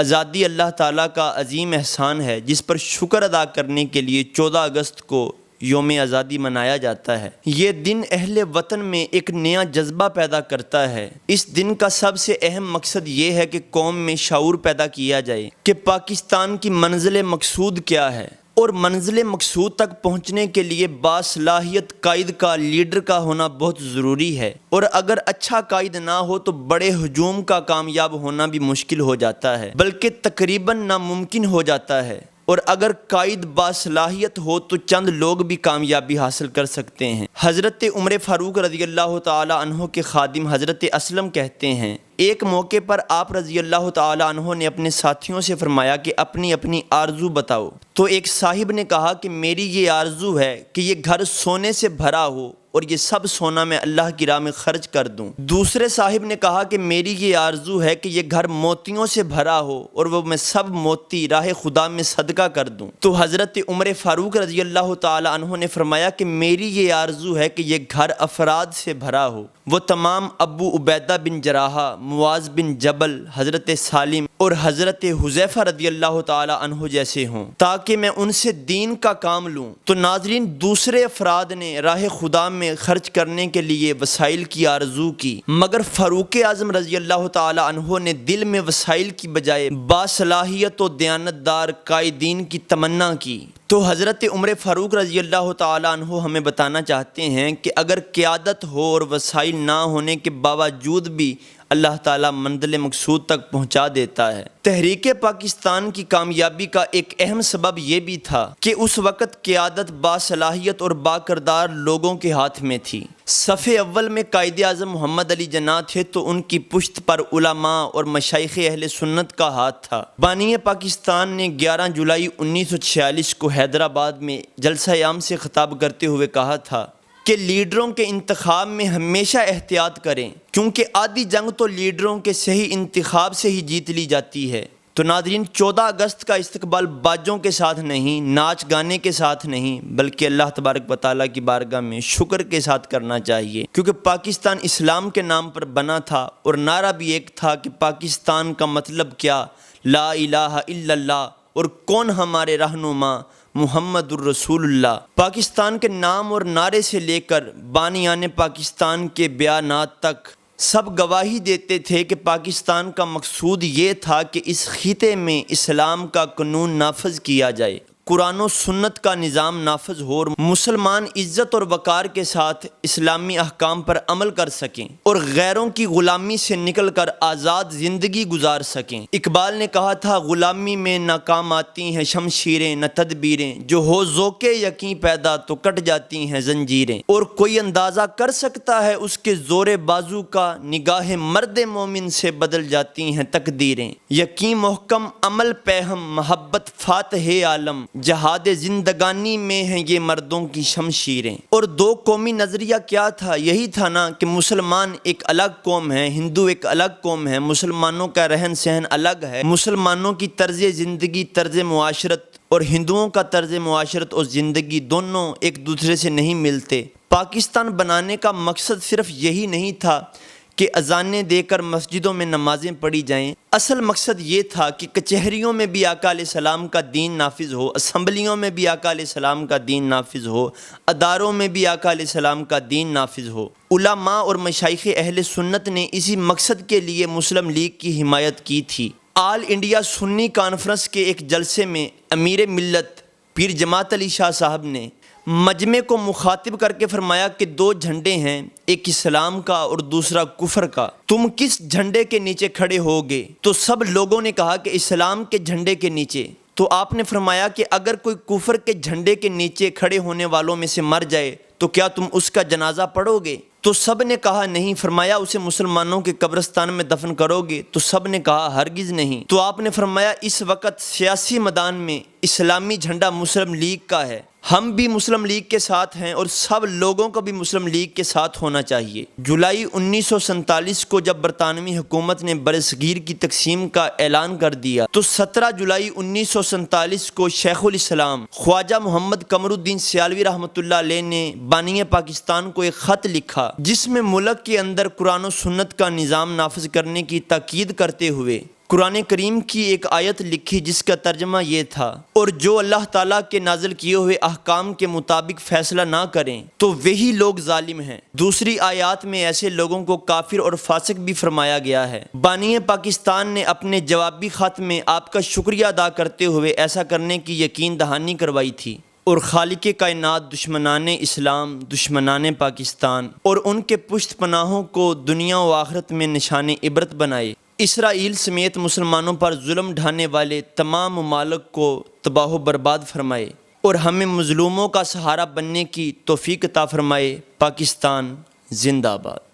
آزادی اللہ تعالیٰ کا عظیم احسان ہے جس پر شکر ادا کرنے کے لیے 14 اگست کو یوم آزادی منایا جاتا ہے۔ یہ دن اہل وطن میں ایک نیا جذبہ پیدا کرتا ہے۔ اس دن کا سب سے اہم مقصد یہ ہے کہ قوم میں شعور پیدا کیا جائے کہ پاکستان کی منزل مقصود کیا ہے، اور منزل مقصود تک پہنچنے کے لیے باصلاحیت قائد کا، لیڈر کا ہونا بہت ضروری ہے، اور اگر اچھا قائد نہ ہو تو بڑے ہجوم کا کامیاب ہونا بھی مشکل ہو جاتا ہے، بلکہ تقریباً ناممکن ہو جاتا ہے، اور اگر قائد باصلاحیت ہو تو چند لوگ بھی کامیابی حاصل کر سکتے ہیں۔ حضرت عمر فاروق رضی اللہ تعالی عنہ کے خادم حضرت اسلم کہتے ہیں، ایک موقع پر آپ رضی اللہ تعالی عنہ نے اپنے ساتھیوں سے فرمایا کہ اپنی اپنی آرزو بتاؤ، تو ایک صاحب نے کہا کہ میری یہ آرزو ہے کہ یہ گھر سونے سے بھرا ہو اور یہ سب سونا میں اللہ کی راہ میں خرچ کر دوں۔ دوسرے صاحب نے کہا کہ میری یہ آرزو ہے کہ یہ گھر موتیوں سے بھرا ہو اور وہ میں سب موتی راہ خدا میں صدقہ کر دوں۔ تو حضرت عمر فاروق رضی اللہ تعالی عنہ نے فرمایا کہ میری یہ آرزو ہے کہ یہ گھر افراد سے بھرا ہو، وہ تمام ابو عبیدہ بن جراحہ، معاذ بن جبل، حضرت سالم اور حضرت حذیفہ رضی اللہ تعالی عنہ جیسے ہوں، تاکہ میں ان سے دین کا کام لوں۔ تو ناظرین، دوسرے افراد نے راہ خدا میں خرچ کرنے کے لیے وسائل کی آرزو کی، مگر فاروق اعظم رضی اللہ تعالی عنہ نے دل میں وسائل کی بجائے باصلاحیت و دیانتدار قائدین کی تمنا کی۔ تو حضرت عمر فاروق رضی اللہ تعالی عنہ ہمیں بتانا چاہتے ہیں کہ اگر قیادت ہو اور وسائل نہ ہونے کے باوجود بھی اللہ تعالیٰ منزل مقصود تک پہنچا دیتا ہے۔ تحریک پاکستان کی کامیابی کا ایک اہم سبب یہ بھی تھا کہ اس وقت قیادت باصلاحیت اور باکردار لوگوں کے ہاتھ میں تھی۔ صف اول میں قائد اعظم محمد علی جناح تھے تو ان کی پشت پر علماء اور مشائخ اہل سنت کا ہاتھ تھا۔ بانی پاکستان نے 11 جولائی 1946 کو حیدرآباد میں جلسہ عام سے خطاب کرتے ہوئے کہا تھا کہ لیڈروں کے انتخاب میں ہمیشہ احتیاط کریں، کیونکہ آدھی جنگ تو لیڈروں کے صحیح انتخاب سے ہی جیت لی جاتی ہے۔ تو ناظرین، 14 اگست کا استقبال باجوں کے ساتھ نہیں، ناچ گانے کے ساتھ نہیں، بلکہ اللہ تبارک و تعالیٰ کی بارگاہ میں شکر کے ساتھ کرنا چاہیے، کیونکہ پاکستان اسلام کے نام پر بنا تھا، اور نعرہ بھی ایک تھا کہ پاکستان کا مطلب کیا، لا الہ الا اللہ، اور کون ہمارے رہنما، محمد الرسول اللہ۔ پاکستان کے نام اور نعرے سے لے کر بانیان پاکستان کے بیانات تک سب گواہی دیتے تھے کہ پاکستان کا مقصود یہ تھا کہ اس خطے میں اسلام کا قانون نافذ کیا جائے، قرآن و سنت کا نظام نافذ ہو، اور مسلمان عزت اور وقار کے ساتھ اسلامی احکام پر عمل کر سکیں اور غیروں کی غلامی سے نکل کر آزاد زندگی گزار سکیں۔ اقبال نے کہا تھا، غلامی میں نہ کام آتی ہیں شمشیریں نہ تدبیریں، جو ہو ذوق یقین پیدا تو کٹ جاتی ہیں زنجیریں، اور کوئی اندازہ کر سکتا ہے اس کے زور بازو کا، نگاہ مرد مومن سے بدل جاتی ہیں تقدیریں، یقین محکم عمل پہ ہم محبت فاتح عالم، جہاد زندگانی میں ہیں یہ مردوں کی شمشیریں۔ اور دو قومی نظریہ کیا تھا؟ یہی تھا نا کہ مسلمان ایک الگ قوم ہے، ہندو ایک الگ قوم ہے، مسلمانوں کا رہن سہن الگ ہے، مسلمانوں کی طرز زندگی، طرز معاشرت، اور ہندوؤں کا طرز معاشرت اور زندگی دونوں ایک دوسرے سے نہیں ملتے۔ پاکستان بنانے کا مقصد صرف یہی نہیں تھا کہ اذانیں دے کر مسجدوں میں نمازیں پڑھی جائیں، اصل مقصد یہ تھا کہ کچہریوں میں بھی آقا علیہ السلام کا دین نافذ ہو، اسمبلیوں میں بھی آقا علیہ السلام کا دین نافذ ہو، اداروں میں بھی آقا علیہ السلام کا دین نافذ ہو۔ علماء اور مشائخ اہل سنت نے اسی مقصد کے لیے مسلم لیگ کی حمایت کی تھی۔ آل انڈیا سنی کانفرنس کے ایک جلسے میں امیر ملت پیر جماعت علی شاہ صاحب نے مجمع کو مخاطب کر کے فرمایا کہ 2 جھنڈے ہیں، ایک اسلام کا اور دوسرا کفر کا، تم کس جھنڈے کے نیچے کھڑے ہوگے؟ تو سب لوگوں نے کہا کہ اسلام کے جھنڈے کے نیچے۔ تو آپ نے فرمایا کہ اگر کوئی کفر کے جھنڈے کے نیچے کھڑے ہونے والوں میں سے مر جائے تو کیا تم اس کا جنازہ پڑھو گے؟ تو سب نے کہا نہیں۔ فرمایا اسے مسلمانوں کے قبرستان میں دفن کرو گے؟ تو سب نے کہا ہرگز نہیں۔ تو آپ نے فرمایا اس وقت سیاسی میدان میں اسلامی جھنڈا مسلم لیگ کا ہے، ہم بھی مسلم لیگ کے ساتھ ہیں اور سب لوگوں کو بھی مسلم لیگ کے ساتھ ہونا چاہیے۔ جولائی 1947 کو جب برطانوی حکومت نے برصغیر کی تقسیم کا اعلان کر دیا تو 17 جولائی 1947 کو شیخ الاسلام خواجہ محمد قمر الدین سیالوی رحمۃ اللہ علیہ نے بانی پاکستان کو ایک خط لکھا جس میں ملک کے اندر قرآن و سنت کا نظام نافذ کرنے کی تاکید کرتے ہوئے قرآن کریم کی ایک آیت لکھی جس کا ترجمہ یہ تھا، اور جو اللہ تعالیٰ کے نازل کیے ہوئے احکام کے مطابق فیصلہ نہ کریں تو وہی لوگ ظالم ہیں۔ دوسری آیات میں ایسے لوگوں کو کافر اور فاسق بھی فرمایا گیا ہے۔ بانی پاکستان نے اپنے جوابی خط میں آپ کا شکریہ ادا کرتے ہوئے ایسا کرنے کی یقین دہانی کروائی تھی، اور خالق کائنات دشمنان اسلام، دشمنان پاکستان اور ان کے پشت پناہوں کو دنیا و آخرت میں نشان عبرت بنائے۔ اسرائیل سمیت مسلمانوں پر ظلم ڈھانے والے تمام ممالک کو تباہ و برباد فرمائے، اور ہمیں مظلوموں کا سہارا بننے کی توفیق عطا فرمائے۔ پاکستان زندہ باد۔